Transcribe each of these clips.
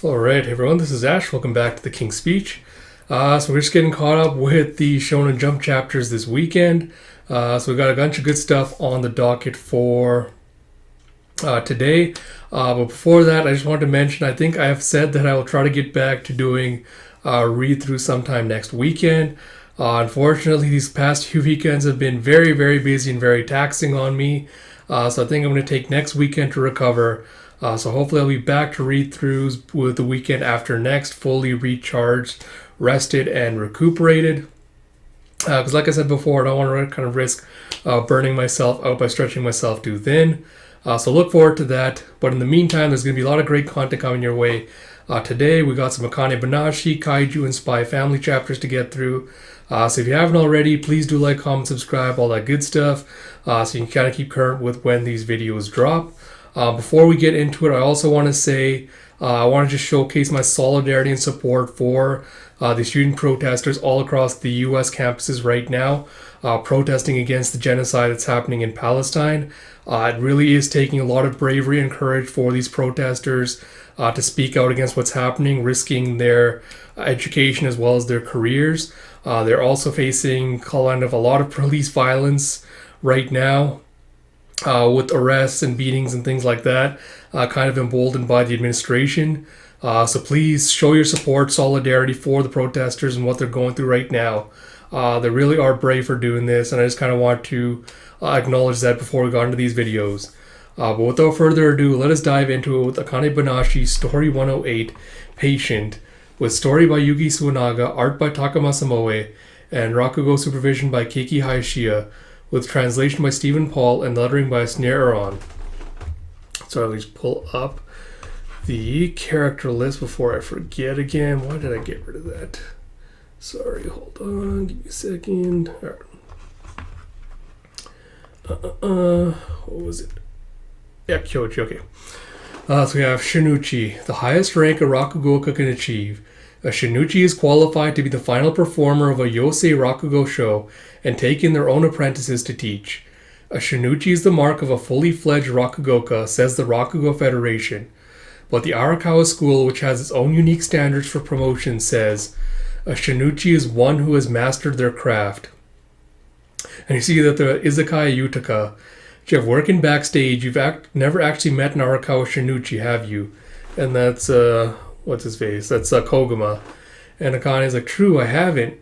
Alright, everyone, this is Ash. Welcome back to the King's Speech. So we're just getting caught up with the Shonen Jump chapters this weekend. So we got a bunch of good stuff on the docket for today. But before that, I just wanted to mention, I think I have said that I will try to get back to doing read-through sometime next weekend. Unfortunately, these past few weekends have been very, very busy and very taxing on me. So I think I'm going to take next weekend to recover. So hopefully I'll be back to read-throughs with the weekend after next, fully recharged, rested, and recuperated. Because like I said before, I don't want to kind of risk burning myself out by stretching myself too thin. So look forward to that. But in the meantime, there's going to be a lot of great content coming your way. Today, we got some Akane-Banashi, Kaiju, and Spy Family chapters to get through. So if you haven't already, please do like, comment, subscribe, all that good stuff. So you can kind of keep current with when these videos drop. Before we get into it, I also want to say I want to just showcase my solidarity and support for the student protesters all across the U.S. campuses right now, protesting against the genocide that's happening in Palestine. It really is taking a lot of bravery and courage for these protesters to speak out against what's happening, risking their education as well as their careers. They're also facing kind of a lot of police violence right now. With arrests and beatings and things like that, kind of emboldened by the administration. So please show your support, solidarity for the protesters and what they're going through right now. They really are brave for doing this, and I just kind of want to acknowledge that before we go into these videos. But without further ado, let us dive into it with Akane-Banashi Story 108, Patient, with story by Yugi Suenaga, art by Takamasa Moe, and Rakugo supervision by Keiki Hayashiya, with translation by Stephen Paul and lettering by Snare Aron. So I'll just pull up the character list before I forget again. Why did I get rid of that? Sorry, hold on. Give me a second. What was it? Yeah, Kyoji, okay. So we have Shinichi, the highest rank a Rakugoka can achieve. A Shinichi is qualified to be the final performer of a Yosei Rakugo show and take in their own apprentices to teach. A Shinichi is the mark of a fully fledged Rakugoka, says the Rakugo Federation. But the Arakawa school, which has its own unique standards for promotion, says a Shinichi is one who has mastered their craft. And you see that the Izakaya Yutaka, if you have working backstage, you've never actually met an Arakawa Shinichi, have you? And that's, what's his face? That's Koguma. And Akane is like, true, I haven't.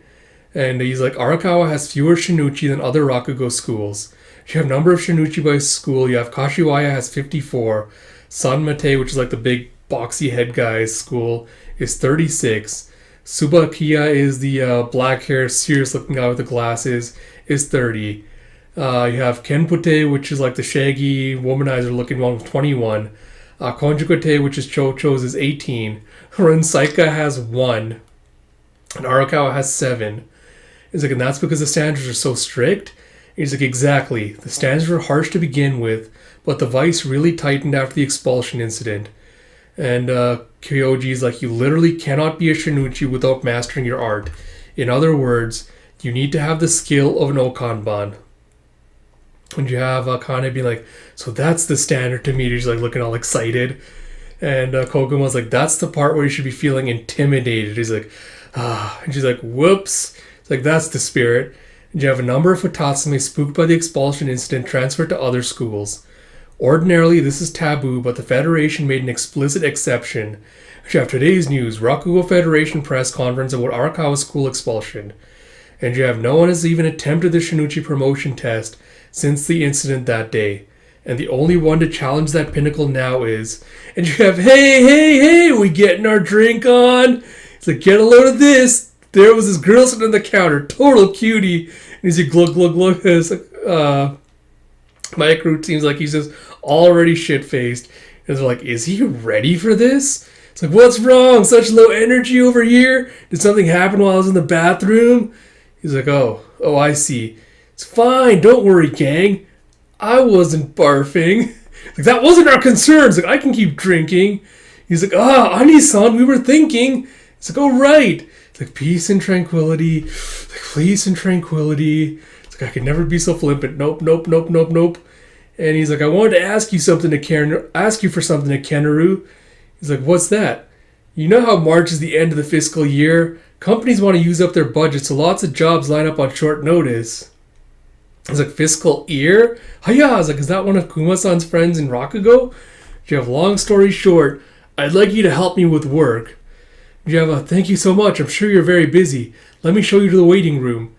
And he's like, Arakawa has fewer Shinichi than other Rakugo schools. You have number of Shinichi by school. You have Kashiwaya has 54. Sanmate, which is like the big boxy head guy's school, is 36. Subakiya is the black hair, serious looking guy with the glasses, is 30. You have Kenpute, which is like the shaggy womanizer looking one, with 21. Konjukute, which is Chocho's, is 18. Rensaika has 1. And Arakawa has 7. He's like, and that's because the standards are so strict? He's like, exactly. The standards were harsh to begin with, but the vice really tightened after the expulsion incident. And Kyoji's like, you literally cannot be a Shinichi without mastering your art. In other words, you need to have the skill of an Okanban. And you have Akane being like, so that's the standard to meet. He's like looking all excited. And Koguma's like, that's the part where you should be feeling intimidated. He's like, ah. And she's like, whoops. It's like, that's the spirit. And you have a number of Futatsume spooked by the expulsion incident transferred to other schools. Ordinarily, this is taboo, but the Federation made an explicit exception. You have today's news, Rakugo Federation press conference about Arakawa school expulsion. And you have no one has even attempted the Shinichi promotion test since the incident that day. And the only one to challenge that pinnacle now is... And you have, hey, we getting our drink on? It's like, get a load of this. There was this girl sitting on the counter, total cutie. And he's like, glug. And it's like, Micro seems like he's just already shit-faced. And they're like, is he ready for this? It's like, what's wrong? Such low energy over here? Did something happen while I was in the bathroom? He's like, oh, I see. It's fine, don't worry, gang. I wasn't barfing. Like, that wasn't our concern. It's like, I can keep drinking. He's like, Ani-san, we were thinking. It's like, oh, right. It's like, peace and tranquility. It's like, peace and tranquility. It's like, I could never be so flippant. Nope. And he's like, I wanted to ask you for something to Kenaru. He's like, what's that? You know how March is the end of the fiscal year? Companies want to use up their budget, so lots of jobs line up on short notice. I was like, fiscal year? Hiya! I was like, is that one of Kuma-san's friends in Rakugo? You have long story short, I'd like you to help me with work. You have a thank you so much. I'm sure you're very busy. Let me show you to the waiting room.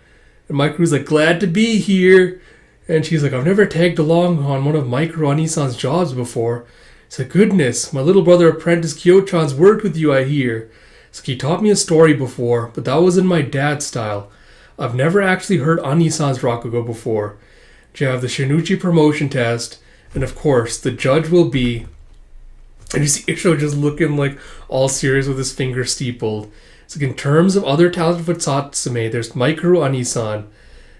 And Mikeru's like, glad to be here. And she's like, I've never tagged along on one of Mikeru Anisan's jobs before. It's like, goodness, my little brother apprentice Kyo-chan's worked with you, I hear. It's like, he taught me a story before, but that was in my dad's style. I've never actually heard Anisan's Rakugo before. You have the Shinichi promotion test, and of course, the judge will be... And you see Isho just looking like all serious with his finger steepled. It's like, in terms of other talented Futsatsume, there's Mikeru Anisan.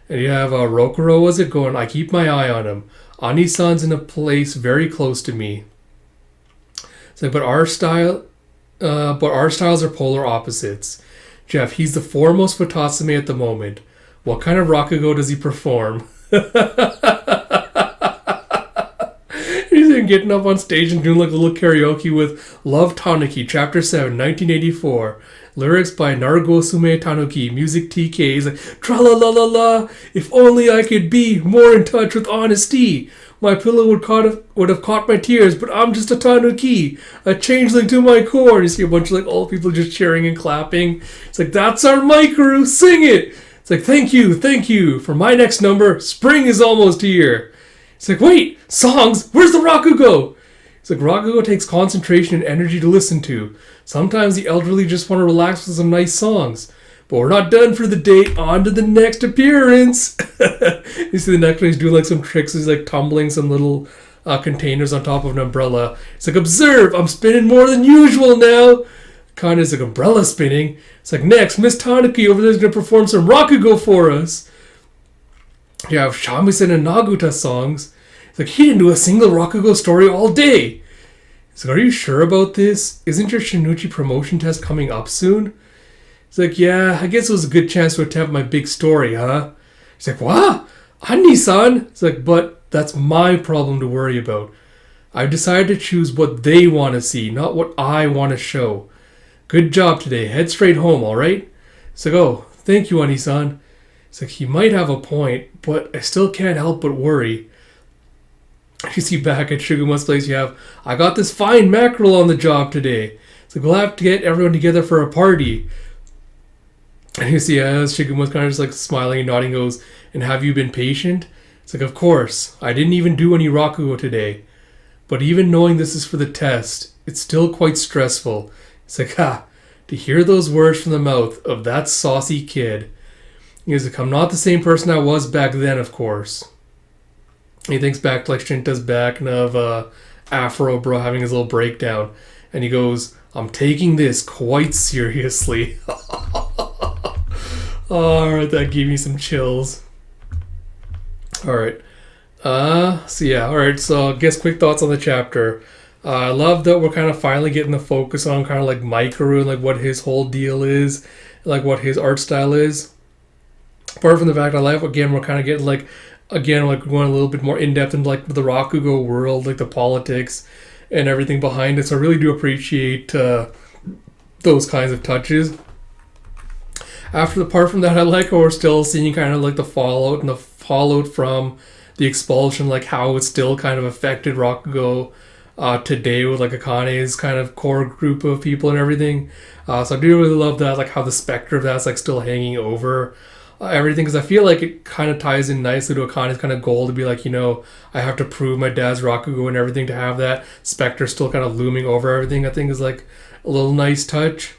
And you have Rokuro, was it, going, I keep my eye on him. Anisan's in a place very close to me. It's like, but our styles are polar opposites. Jeff, he's the foremost Futatsume at the moment. What kind of Rakugo does he perform? He's even getting up on stage and doing like a little karaoke with Love Tanuki, Chapter 7, 1984. Lyrics by Narugosume Tanuki, music TK. He's like, tra-la-la-la-la, if only I could be more in touch with honesty. My pillow would have caught my tears, but I'm just a tanuki, a changeling to my core. And you see a bunch of like old people just cheering and clapping. It's like, that's our Mikeru, sing it! It's like, thank you. For my next number, spring is almost here. It's like, wait, songs? Where's the Rakugo? It's like, Rakugo takes concentration and energy to listen to. Sometimes the elderly just want to relax with some nice songs. But we're not done for the day. On to the next appearance. You see the next one, he's doing like some tricks. He's like tumbling some little containers on top of an umbrella. It's like, observe, I'm spinning more than usual now. Kind of is like umbrella spinning. It's like, next, Miss Tanuki over there is going to perform some Rakugo for us. You have Shamisen and Naguta songs. It's like, he didn't do a single Rakugo story all day. It's like, are you sure about this? Isn't your Shinichi promotion test coming up soon? It's like, yeah, I guess it was a good chance to attempt my big story, huh? It's like, what? Ani-san? It's like, but that's my problem to worry about. I've decided to choose what they want to see, not what I want to show. Good job today. Head straight home, alright? It's like, oh, thank you, Ani-san. It's like, he might have a point, but I still can't help but worry. You see back at Shuguma's place, you have, I got this fine mackerel on the job today. It's like, we'll have to get everyone together for a party. And you see Shiguma's kind of just like smiling and nodding, goes, and have you been patient? It's like, of course. I didn't even do any Rakugo today. But even knowing this is for the test, it's still quite stressful. It's like, to hear those words from the mouth of that saucy kid. He's like, I'm not the same person I was back then, of course. He thinks back to like Shinta's back and of Afro Bro having his little breakdown. And he goes, I'm taking this quite seriously. Alright, that gave me some chills. Alright. So I guess quick thoughts on the chapter. I love that we're kind of finally getting the focus on kind of like Mikeru and like what his whole deal is, like what his art style is. Apart from the fact I like, again, we're kind of getting like going a little bit more in depth into like the Rakugo world, like the politics and everything behind it. So I really do appreciate those kinds of touches. Apart from that, I like how we're still seeing kind of like the fallout from the expulsion, like how it still kind of affected Rakugo today with like Akane's kind of core group of people and everything. So I do really love that, like how the specter of that's like still hanging over everything, because I feel like it kind of ties in nicely to Akane's kind of goal to be like, I have to prove my dad's Rakugo and everything, to have that specter still kind of looming over everything. I think is like a little nice touch.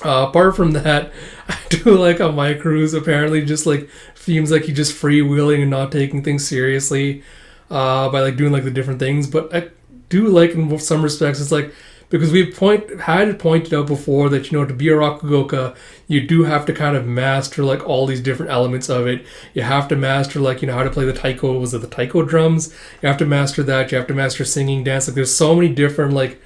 Apart from that, I do like how Mikeru's apparently just like seems like he's just freewheeling and not taking things seriously by like doing like the different things. But I do like in some respects it's like, because we've had it pointed out before that to be a Rakugoka you do have to kind of master like all these different elements of it. You have to master like how to play the taiko, was it the taiko drums? You have to master that. You have to master singing, dance. Like there's so many different like,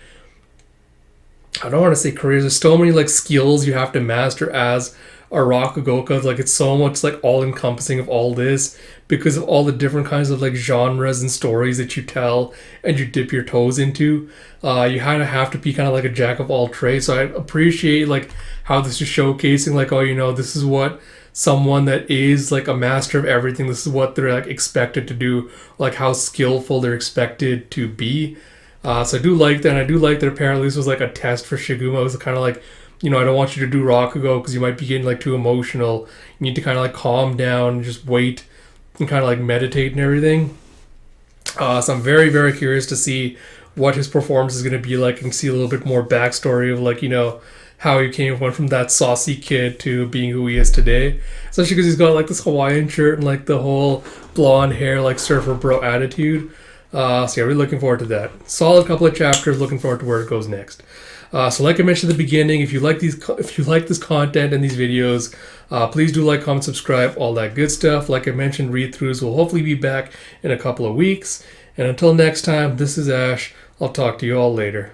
I don't want to say careers, there's so many like skills you have to master as a Rakugoka. Like it's so much like all encompassing of all this because of all the different kinds of like genres and stories that you tell and you dip your toes into. You kind of have to be kind of like a jack of all trades. So I appreciate like how this is showcasing like, oh, you know, this is what someone that is like a master of everything, this is what they're like expected to do, like how skillful they're expected to be. So I do like that, and I do like that apparently this was like a test for Shiguma. It was kind of like, you know, I don't want you to do Rakugo because you might be getting like too emotional. You need to kind of like calm down and just wait and kind of like meditate and everything. So I'm very, very curious to see what his performance is going to be like and see a little bit more backstory of like, you know, how he went from that saucy kid to being who he is today. Especially because he's got like this Hawaiian shirt and like the whole blonde hair, like surfer bro attitude. So yeah, we're looking forward to that. Solid couple of chapters. Looking forward to where it goes next. So like I mentioned at the beginning, if you like this content and these videos, please do like, comment, subscribe, all that good stuff. Like I mentioned, read-throughs will hopefully be back in a couple of weeks. And until next time, this is Ash. I'll talk to you all later.